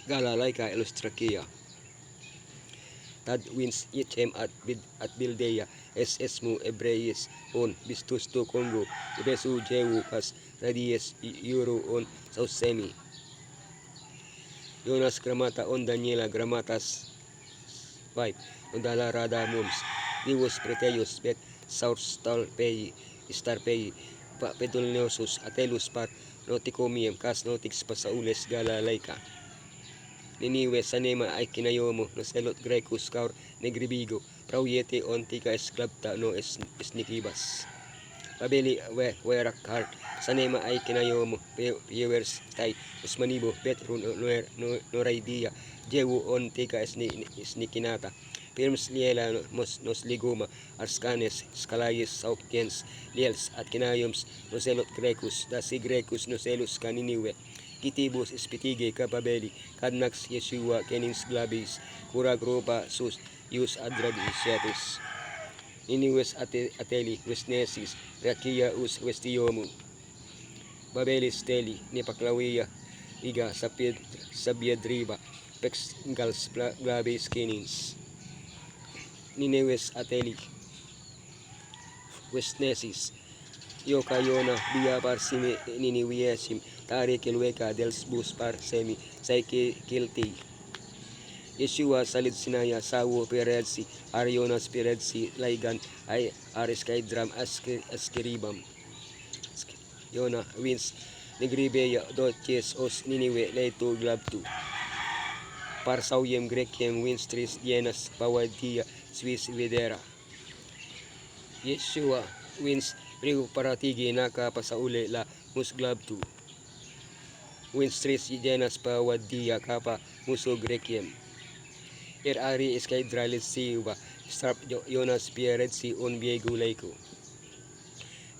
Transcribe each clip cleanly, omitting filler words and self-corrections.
Galalaica Illustrakia. Tad wins itchem at Bildeya SS mu Ebreis on Bistus to Congo Ibesu Jewu kas Radies Euro on South Semi. Jonas Gramata on Daniela Gramatas 5 on Dalarada Mums Divos Preteus Bet Saurstal Pei Star Pei Pedulneosus Atelus Par Noticomiem kas Notix Pasaules Galalaica. Niniwe sanema ay kinayomo no selot Grecus kaur negribigo prauyete on tika esklabta no esnikibas. Pabeli werak hard sanema ay kinayomo viewers tay usmanibo betrun noraidia jewu on tika esnikinata. Firms liela nos liguma arskanes skalayes saukens liels at kinayoms no selot Grecus da si Grecus no selus kaniniwe. Kitibus ispitige kapabeli kadnax Yeshua kenins glabis kura grupa sus ius adragisiatus iniwes ateli wesnesis rakia us westiomu babelis teli ni paklawiya iga sabiadriba pex ingals glabis kenins ninewes ateli westnesis Yokayona biya parsime niniwiesim tarik ilweka dels bus par semi saike kilti. Yeshua salid sinaya sawo peredsi Arionas peredsi laigan ay ariskaidram askeribam. Yona wins negribeya doches os niniwe leito glabtu. Parsauyem grekiem wins tris dienas pawadia Swiss videra. Yeshua wins Riu paratigi naka pasaule la musglabtu. Winstris jenas pa wadia kapa muso grekiem. Ari iskaidralis siwa strap Jonas pieretsi on biegu leiko.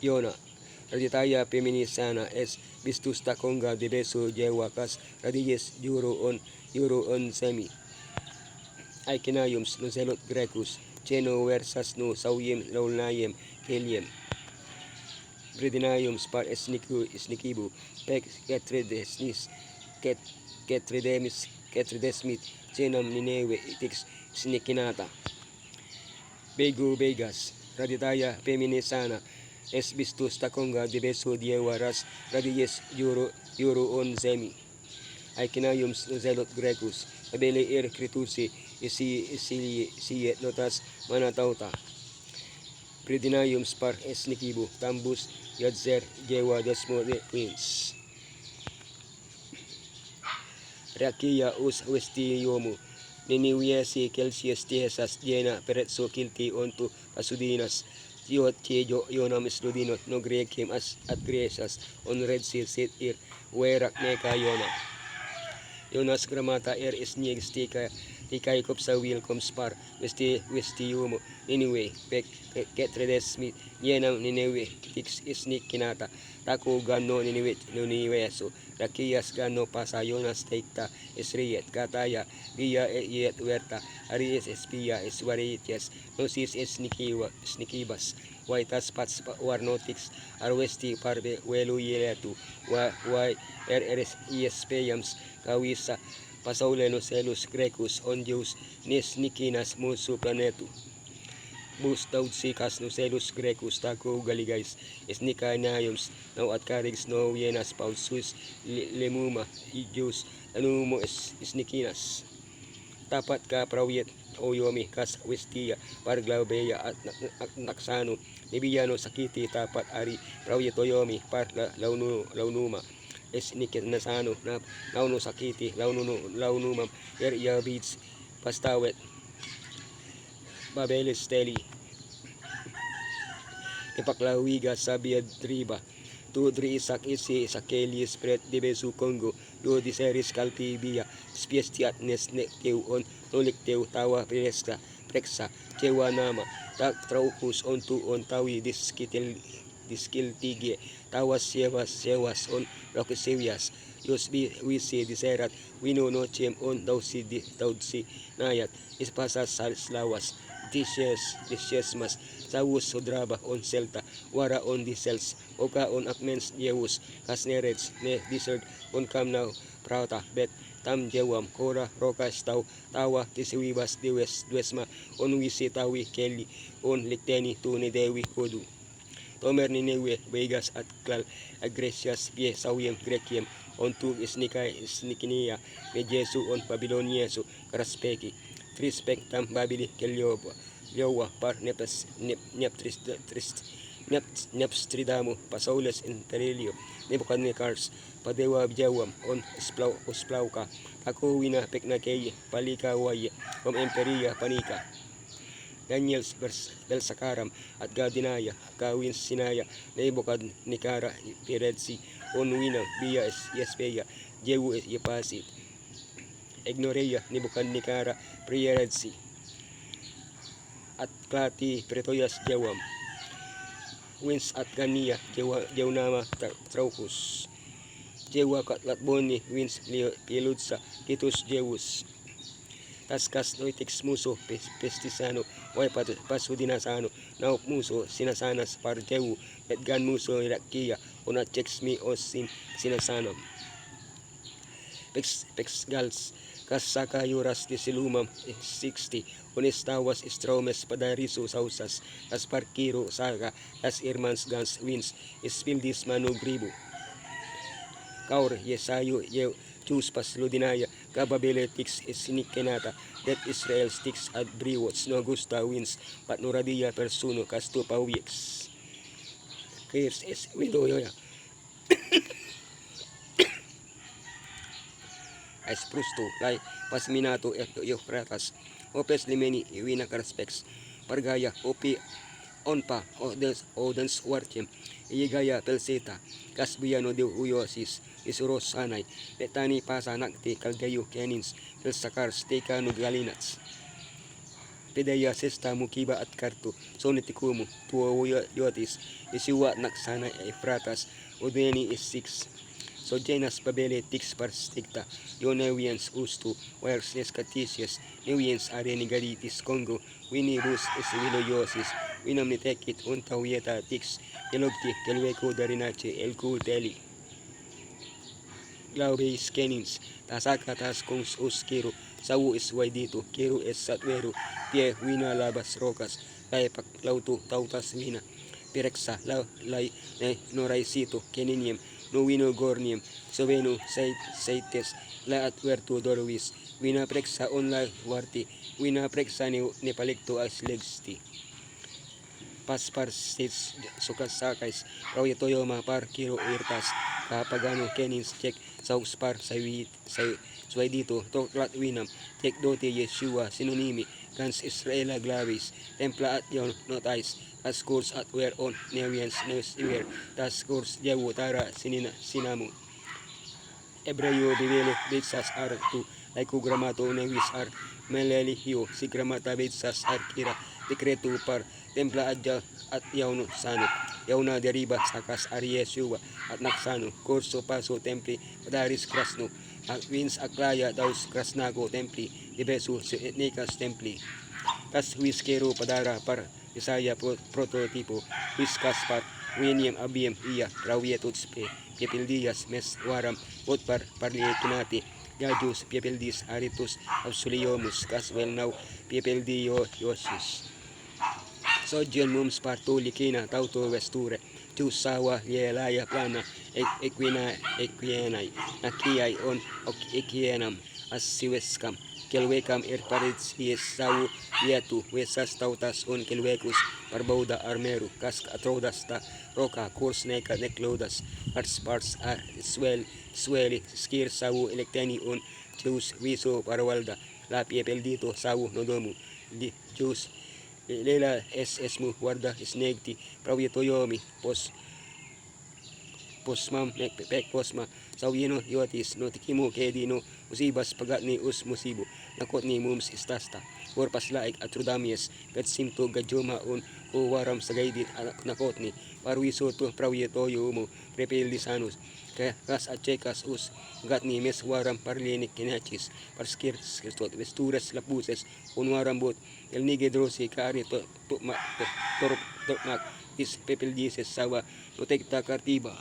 Yona raditaya feminisana es bistus takonga de beso jewakas radies euro on semi. Aikinayums no zelot Grecus cheno versas no sauyem laulnayem keliem. Bredinayum spar esnikibu pek ketredesmit chenam ninewe itix snikinata bego begas raditaya feminisana es bistus takonga de beso diewaras radies euro on semi aikinayum zelot Grecus abele kritusi isi notas manatauta Bredinayum spar esnikibu tambus Yadzer Jewa Desmo de Queens. Rakia us westiomu. Niniwiesi Kelsias Tiesas Jena Peretso Kilti ontu Pasudinas. Yot Chejo Yonam Sludinot no Grekim as at Gresas on Red Sea Sit Ir Werak Neka Yona. Jonas Gramata isnieg stika tikay kop sa Wilcom Spar westiomu. Anyway, ketredesmi yenam ninewe tix isnik kinata tako gano niniwit nuniweso rakias gano pasayonas teikta esriet kataya gia yet werta aries espia eswaritias nosis esnikibas waitas pats warnotix arwesti parbe welu yetu wai RRS ESPyams kawisa pasauleno selus Grecus on Deus nis nikinas musu planetu. Bus daud sikas no selus Grecus tako galigais esnika nayums no at karigs no yenas pausus lemuma idius anumo esnikinas. Tapat ka prawyet o yomi kas westia parglaubeya at naksano nibiyano sakiti tapat ari prawyet o yomi par launuma esniket nasano na launo sakiti launumam yabits pastawet babeles teli ipaklawiga sabiadriba tudri isak isi sakelis pret dibesu Congo do diseris kaltibia spiestiat nesnekteu on nolikteu tawa preksa cewa nama tak traukus ontu on tawi diskiltige tawas sewas on rokesivias yos wisi diserat wino nocem on dausi nayat ispasas lawas dishes mas sawus sodraba on selta wara on disels oka on akmens yeus kasnerets ne desert on kamnaw prauta bet tam jewam kora rokas tau tawa tisiwibas duesma on wisi tawi kelly on likteni tu ni dewi kodu. Tomer ni newe Vegas at klal agresias pie sawiem grekiem on tu isnikinia me Jesu on Babiloniesu karaspeki. Trispectam babili kelioba liowa par nepstridamu pasaules interilio Nebuchadnezzars padewa jawam on usplauka ako wina peknakeye palika waye om emperia panika. Daniel Belsakaram at Gadinaya, Kawin Sinaya, Nebuchadnezzar Piredsi, Onwina, Bia Yespeya, Jehu Yepasi, Ignoreya, Nebuchadnezzar Piredsi, at Klati Pretoyas Jewam, Wins at Gania, Jeunama Traucus, Jewa Katlatboni, Wins Pielutsa, Kitus Jewus. Taskas noitix muso pestisano way pasudinasano naup muso sinasanas par jewu et gan muso irakia una checks mi osin sinasanam pex gals kasaka yuras di silumam 60 honestawas stromes padariso sausas as parkiro saga as irmans gans wins ispildis manu gribu kaur yesayo Jews pasludinaya kababele tix isinikenata that Israel sticks at briwots no gusta wins but noradia persono casto pawieks kirs es widoya as prusto lai pasminato et Euphrates opes limeni iwina karspeks pargaya opi onpa odens wartiem igaya pelseta kasbiyano de uyosis isuros sanay letani pasanakti kalgayo kenins pelsakars teka nugalinats pedaya sesta mukiba at karto sonitikumu tuo yotis isiwa naksana Efratas odeni is 6 so jenas pabele tix parstigta yonewians ustu wires nescatisius newians arenigaritis Congo winibus is wiloyosis winamnitekit untawieta tix elogti kelweko darinache elkuteli glaubis kenins tasaka tas kons uskiro sawu is waidito kiro es satwero pie wina labas rokas lai paklautu tautas wina pireksa lai noraisito keniniem no wino gornium soveno saites la advertu dorwis wina preksa online warti wina preksa ne palikto as legsti paspar states sukasakais rawyatoyoma par kiro irtas kapagano kenins check sauspar say dito toklat winam tek dote Yeshua sinonimi gans Israela glavis templa at yon notais as course at where on newians newer tas course jawu tara sinamu Ebreo bibelo bitsas ar tu laiku gramato newis ar melelihio si gramata bitsas ar kira dekretu par templa adja at yauno sano yauna deriba sakas ar Yeshua at naksano kurso paso templi padaris krasno at wins aklaya daus krasnago templi dibesu si etnikas templi tas wiskero padara par Isaya prototipo wiskas par winiem abiem iya rawietuts piepildias mes waram ot par parliekinati yajus piepildis aritus absoliomus kas well now piepildio yosis sodium mums partulikina tauto vesture sawa lielaya plana equienai nakiai on equienam asiweskam kelwekam erparits sawu yetu wesas tautas on kelwekus parbauda armeru kas atrodas ta roka kurs neka neklodas parts sweli skir sawu elekteni on Jews wiso parwalda la piepeldito sawu nodomu di Jews lela esmu warda snegti prawyetoyomi posmam pek posma sawino yotis notikimu kedino usibas pagatni us musibo nakot ni mums istasta warpas laik atrudamies kat simto gajoma on o waram sagaydit nakot ni parwiso to prawyetoyomo prepeldisanus kas achekas us gatni mes waram parlenik kinachis parskir skirtot vestures lapuses on waram bot el nigedrosi kari to mak is pepeldises sawa notekta kartiba